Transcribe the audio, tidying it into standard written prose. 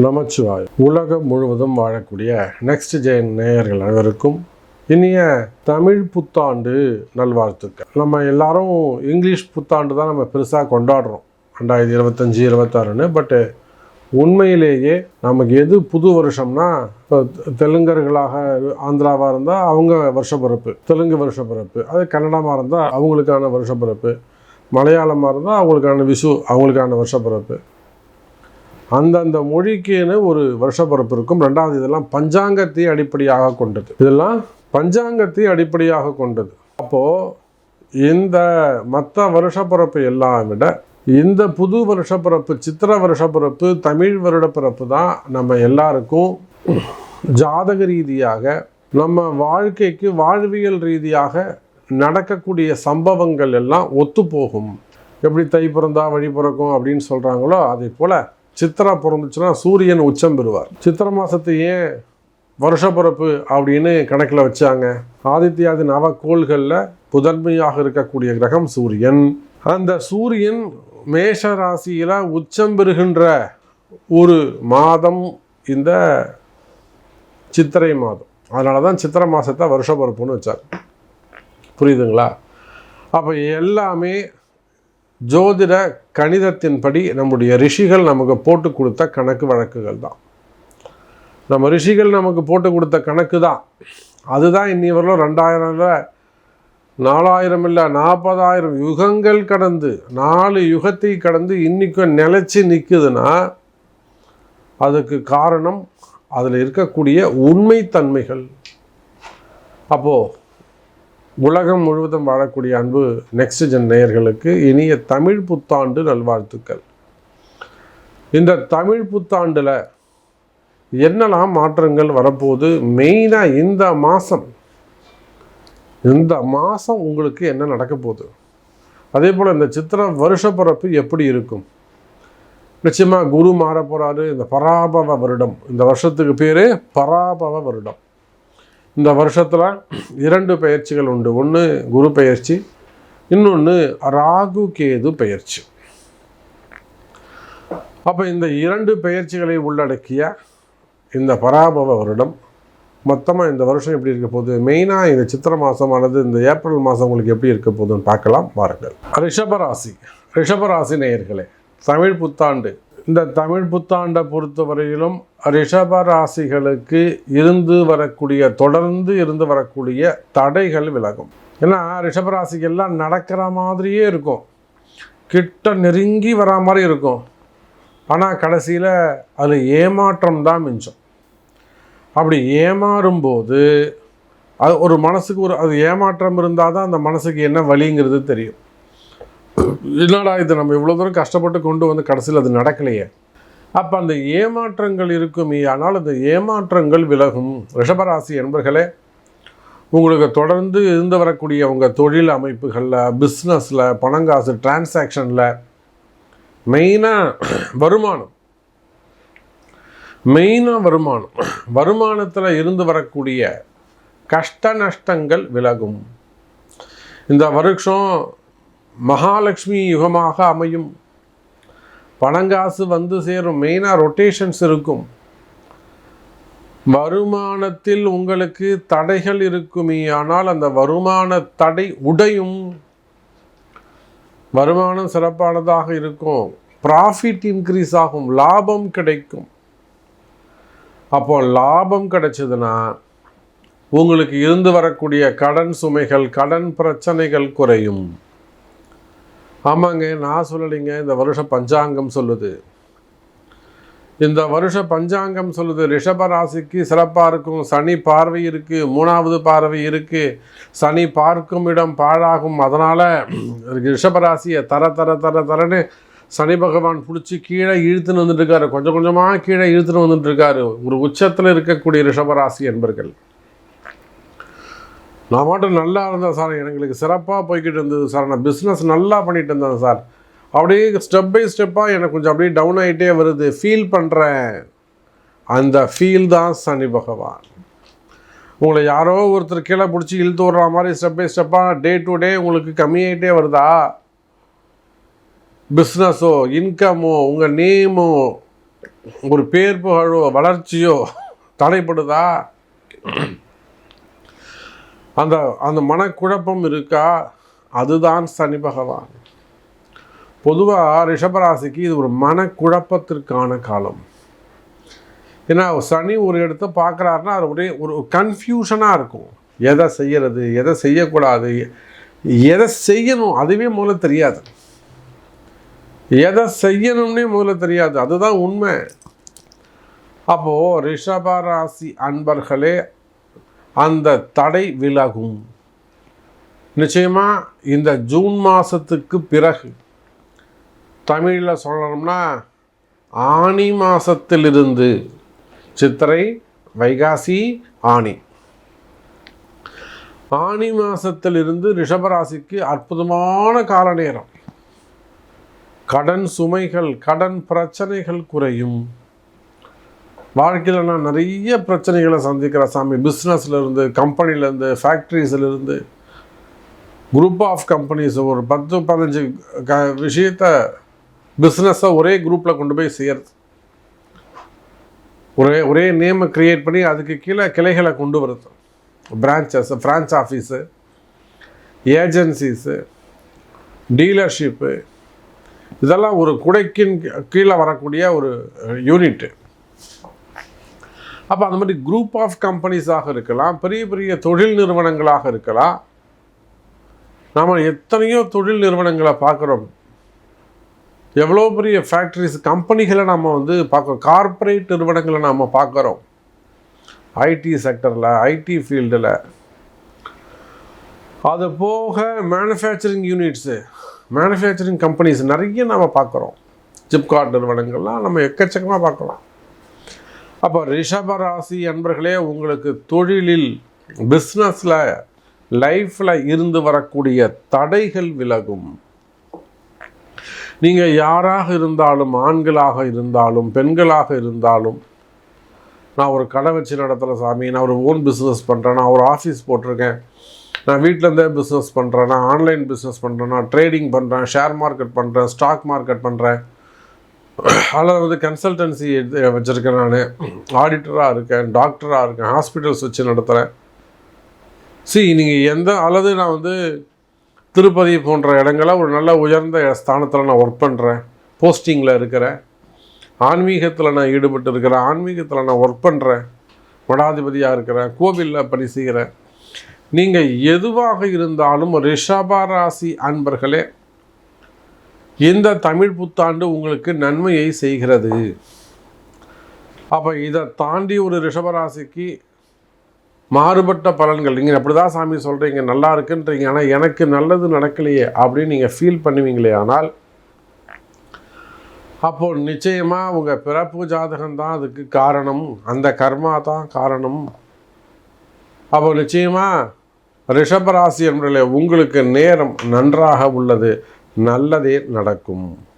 நமச்சிவாய். உலகம் முழுவதும் வாழக்கூடிய நெக்ஸ்ட் ஜென் நேயர்கள் அனைவருக்கும் இனிய தமிழ் புத்தாண்டு நல்வாழ்த்துக்கள். நம்ம எல்லாரும் இங்கிலீஷ் புத்தாண்டு தான் நம்ம பெருசாக கொண்டாடுறோம் 2025 26ன்னு. பட்டு உண்மையிலேயே நமக்கு எது புது வருஷம்னா, இப்போ தெலுங்கர்களாக ஆந்திராவாக இருந்தால் அவங்க வருஷப்பிறப்பு, தெலுங்கு வருஷப்பிறப்பு. அது கன்னடமாக இருந்தால் அவங்களுக்கான வருஷப்பிறப்பு, மலையாளமாக இருந்தால் அவங்களுக்கான விஷு அவங்களுக்கான வருஷப்பிறப்பு. அந்தந்த மொழிக்குன்னு ஒரு வருஷப்பிறப்பு இருக்கும். ரெண்டாவது, இதெல்லாம் பஞ்சாங்கத்தை அடிப்படையாக கொண்டது. இதெல்லாம் பஞ்சாங்கத்தை அடிப்படையாக கொண்டது. அப்போது இந்த மற்ற வருஷப்பிறப்பு எல்லாம் விட இந்த புது வருஷப்பிறப்பு, சித்திர வருஷப்பிறப்பு, தமிழ் வருடப்பிறப்பு தான் நம்ம எல்லாருக்கும் ஜாதக ரீதியாக நம்ம வாழ்க்கைக்கு வாழ்வியல் ரீதியாக நடக்கக்கூடிய சம்பவங்கள் எல்லாம் ஒத்து போகும். எப்படி தை பிறந்தா வழி பிறக்கும் அப்படின்னு சொல்கிறாங்களோ, அதே போல் சித்திரா பிறந்துச்சுன்னா சூரியன் உச்சம் பெறுவார். சித்திரை மாதத்தை ஏன் வருஷப்பிறப்பு அப்படின்னு கணக்கில் வச்சாங்க? ஆதித்யாதி நவக்கோள்களில் முதன்மையாக இருக்கக்கூடிய கிரகம் சூரியன். அந்த சூரியன் மேஷ ராசியில் உச்சம் பெறுகின்ற ஒரு மாதம் இந்த சித்திரை மாதம். அதனால தான் சித்திரை மாதத்தை வருஷப்பிறப்புன்னு வச்சாங்க. புரியுதுங்களா? அப்போ எல்லாமே ஜோதிட கணிதத்தின்படி நம்முடைய ரிஷிகள் நமக்கு போட்டு கொடுத்த கணக்கு வழக்குகள் தான். நம்ம ரிஷிகள் நமக்கு போட்டு கொடுத்த கணக்கு தான். அதுதான் இன்னி வரலும் 2000 4000 இல்லை 40,000 யுகங்கள் கடந்து 4 யுகத்தை கடந்து இன்றைக்கும் நிலைச்சி நிற்குதுன்னா அதுக்கு காரணம் அதில் இருக்கக்கூடிய உண்மைத்தன்மைகள். அப்போது உலகம் முழுவதும் வாழக்கூடிய அன்பு நெக்ஸ்ட் ஜென் நேயர்களுக்கு இனிய தமிழ் புத்தாண்டு நல்வாழ்த்துக்கள். இந்த தமிழ் புத்தாண்டில் என்னெல்லாம் மாற்றங்கள் வரப்போகுது? மெயினாக இந்த மாதம் உங்களுக்கு என்ன நடக்க போகுது? அதே போல் இந்த சித்திரை வருஷப்பிறப்பு எப்படி இருக்கும்? நிச்சயமாக குரு மாற போகிறாரு. இந்த பராபவ வருடம், இந்த வருஷத்துக்கு பேர் பராபவ வருடம். இந்த வருஷத்தில் 2 பெயர்ச்சிகள் உண்டு. ஒன்று குரு பெயர்ச்சி, இன்னொன்று ராகு கேது பெயர்ச்சி. அப்போ இந்த 2 பெயர்ச்சிகளை உள்ளடக்கிய இந்த பராபவ வருடம் மொத்தமாக இந்த வருஷம் எப்படி இருக்க போகுது? மெயினாக இந்த சித்திரை மாதம் அல்லது இந்த ஏப்ரல் மாதம் உங்களுக்கு எப்படி இருக்க போகுதுன்னு பார்க்கலாம் வாருங்கள். ரிஷபராசி நேயர்களே, தமிழ் புத்தாண்டு. இந்த தமிழ் புத்தாண்டை பொறுத்தவரையிலும் ரிஷபராசிகளுக்கு தொடர்ந்து இருந்து வரக்கூடிய தடைகள் விலகும். ஏன்னா ரிஷபராசிக்கு எல்லாம் நடக்கிற மாதிரியே இருக்கும், கிட்ட நெருங்கி வரா மாதிரி இருக்கும். ஆனால் கடைசியில் அதில் ஏமாற்றம் தான் மிஞ்சம். அப்படி ஏமாறும்போது அது ஒரு மனசுக்கு அது ஏமாற்றம் இருந்தால் தான் அந்த மனசுக்கு என்ன வலிங்கிறது தெரியும். என்னடா இது, நம்ம இவ்வளோ தூரம் கஷ்டப்பட்டு கொண்டு வந்து கடைசியில் அது நடக்கலையே. அப்போ அந்த ஏமாற்றங்கள் இருக்குமே, ஆனால் அந்த ஏமாற்றங்கள் விலகும். ரிஷபராசி என்பர்களே, உங்களுக்கு தொடர்ந்து இருந்து வரக்கூடிய உங்கள் தொழில் அமைப்புகளில், பிஸ்னஸில், பணங்காசு டிரான்சாக்ஷனில் மெயினாக வருமானத்தில் இருந்து வரக்கூடிய கஷ்ட நஷ்டங்கள் விலகும். இந்த வருஷம் மகாலட்சுமி யுகமாக அமையும். பணங்காசு வந்து சேரும். மெயினாக ரொட்டேஷன்ஸ் இருக்கும். வருமானத்தில் உங்களுக்கு தடைகள் இருக்குமே, ஆனால் அந்த வருமான தடை உடையும். வருமானம் சிறப்பானதாக இருக்கும். ப்ராஃபிட் இன்க்ரீஸ் ஆகும், லாபம் கிடைக்கும். அப்போ லாபம் கிடைச்சதுன்னா உங்களுக்கு இருந்து வரக்கூடிய கடன் சுமைகள், கடன் பிரச்சனைகள் குறையும். ஆமாங்க, நான் சொல்லலைங்க, இந்த வருஷ பஞ்சாங்கம் சொல்லுது. இந்த வருஷ பஞ்சாங்கம் சொல்லுது ரிஷபராசிக்கு சிறப்பாக இருக்கும். சனி பார்வை இருக்குது, 3வது பார்வை இருக்குது. சனி பார்க்கும் இடம் பாழாகும். அதனால் ரிஷபராசியை தரன்னு சனி பகவான் பிடிச்சி கீழே இழுத்துன்னு வந்துட்டுருக்காரு. கொஞ்சம் கொஞ்சமாக கீழே இழுத்துன்னு வந்துட்டுருக்காரு. ஒரு உச்சத்தில் இருக்கக்கூடிய ரிஷபராசி என்பர்கள். நான் மட்டும் நல்லா இருந்தேன் சார், எங்களுக்கு சிறப்பாக போய்கிட்டு இருந்தது சார், நான் பிஸ்னஸ் நல்லா பண்ணிட்டு இருந்தேன் சார், அப்படியே ஸ்டெப் பை ஸ்டெப்பாக எனக்கு கொஞ்சம் அப்படியே டவுன் ஆகிட்டே வருது, ஃபீல் பண்ணுறேன். அந்த ஃபீல் தான் சனி பகவான். உங்களை யாரோ ஒருத்தர் கீழே பிடிச்சி இழுத்து விடுற மாதிரி ஸ்டெப் பை ஸ்டெப்பாக டே டு டே உங்களுக்கு கம்மியாகிட்டே வருதா? பிஸ்னஸோ, இன்கமோ, உங்கள் நேமோ, ஒரு பேர் புகழோ வளர்ச்சியோ தடைப்படுதா? அந்த அந்த மனக்குழப்பம் இருக்கா? அதுதான் சனி பகவான். பொதுவாக ரிஷபராசிக்கு இது ஒரு மனக்குழப்பத்திற்கான காலம். ஏன்னா சனி ஒரு இடத்த பார்க்குறாருன்னா அது ஒரே ஒரு கன்ஃபியூஷனாக இருக்கும். எதை செய்யறது, எதை செய்யக்கூடாது, எதை செய்யணும் அதுவே முதல்ல தெரியாது. எதை செய்யணும்னே முதல்ல தெரியாது. அதுதான் உண்மை. அப்போது ரிஷபராசி அன்பர்களே, அந்த தடை விலகும். நிச்சயமாக இந்த ஜூன் மாதத்துக்கு பிறகு, தமிழில் சொல்லணும்னா ஆனி மாதத்திலிருந்து, சித்திரை, வைகாசி, ஆனி, ஆனி மாதத்திலிருந்து ரிஷபராசிக்கு அற்புதமான கால நேரம். கடன் சுமைகள், கடன் பிரச்சனைகள் குறையும். வாழ்க்கையில் நான் நிறைய பிரச்சனைகளை சந்திக்கிறேன் சாமி. பிஸ்னஸ்லேருந்து, கம்பெனிலேருந்து, ஃபேக்ட்ரிஸ்லேருந்து, குரூப் ஆஃப் கம்பெனிஸ், ஒரு 10-15 விஷயத்தை பிஸ்னஸை ஒரே குரூப்பில் கொண்டு போய் செய்யறது. ஒரே நேமை க்ரியேட் பண்ணி அதுக்கு கீழே கிளைகளை கொண்டு வருது. Branches, French office, agencies, dealership, இதெல்லாம் ஒரு குடைக்கின் கீழே வரக்கூடிய ஒரு யூனிட்டு. அப்போ அந்த மாதிரி குரூப் ஆஃப் கம்பெனிஸாக இருக்கலாம், பெரிய பெரிய தொழில் நிறுவனங்களாக இருக்கலாம். நாம் எத்தனையோ தொழில் நிறுவனங்களை பார்க்குறோம். எவ்வளோ பெரிய ஃபேக்ட்ரிஸ், கம்பெனிகளை நம்ம பார்க்குறோம். கார்ப்பரேட் நிறுவனங்களை நாம் பார்க்குறோம். ஐடி செக்டரில், ஐடி ஃபீல்டில். அது போக மேனுஃபேக்சரிங் யூனிட்ஸு, மேனுஃபேக்சரிங் கம்பெனிஸ் நிறைய நம்ம பார்க்குறோம். சிப்காட் நிறுவனங்கள்லாம் நம்ம எக்கச்சக்கமாக பார்க்குறோம். அப்போ ரிஷபராசி அன்பர்களே, உங்களுக்கு தொழிலில், பிஸ்னஸில், லைஃப்பில் இருந்து வரக்கூடிய தடைகள் விலகும். நீங்கள் யாராக இருந்தாலும், ஆண்களாக இருந்தாலும், பெண்களாக இருந்தாலும், நான் ஒரு கடை வச்சு நடத்துகிறேன் சாமி, நான் ஒரு ஓன் பிஸ்னஸ் பண்ணுறேன், நான் ஒரு ஆஃபீஸ் போட்டிருக்கேன், நான் வீட்டிலேருந்தே பிஸ்னஸ் பண்ணுறேன், நான் ஆன்லைன் பிஸ்னஸ் பண்ணுறேன், நான் ட்ரேடிங் பண்ணுறேன், ஷேர் மார்க்கெட் பண்ணுறேன், ஸ்டாக் மார்க்கெட் பண்ணுறேன், அதில் கன்சல்டன்சி வச்சுருக்கேன், நான் ஆடிட்டராக இருக்கேன், டாக்டராக இருக்கேன், ஹாஸ்பிட்டல்ஸ் வச்சு நடத்துகிறேன். நீங்கள் அல்லது நான் திருப்பதி போன்ற இடங்களில் ஒரு நல்ல உயர்ந்த ஸ்தானத்தில் நான் ஒர்க் பண்ணுறேன், போஸ்டிங்கில் இருக்கிறேன், ஆன்மீகத்தில் நான் ஈடுபட்டு இருக்கிறேன், ஆன்மீகத்தில் நான் ஒர்க் பண்ணுறேன், மடாதிபதியாக இருக்கிறேன், கோவிலில் பணி செய்கிறேன். நீங்கள் எதுவாக இருந்தாலும் ரிஷபராசி அன்பர்களே, இந்த தமிழ் புத்தாண்டு உங்களுக்கு நன்மையை செய்கிறது. அப்போ இதை தாண்டி ஒரு ரிஷபராசிக்கு மாறுபட்ட பலன்கள், நீங்கள் அப்படி தான் சாமி சொல்கிறீங்க, நல்லா இருக்குன்றீங்க, ஆனால் எனக்கு நல்லது நடக்கலையே அப்படின்னு நீங்கள் ஃபீல் பண்ணுவீங்களே, ஆனால் அப்போது நிச்சயமாக உங்கள் பிறப்பு ஜாதகம்தான் அதுக்கு காரணம், அந்த கர்மா தான் காரணம். அப்போ நிச்சயமாக ரிஷபராசி என்பதில் உங்களுக்கு நேரம் நன்றாக உள்ளது, நல்லதே நடக்கும்.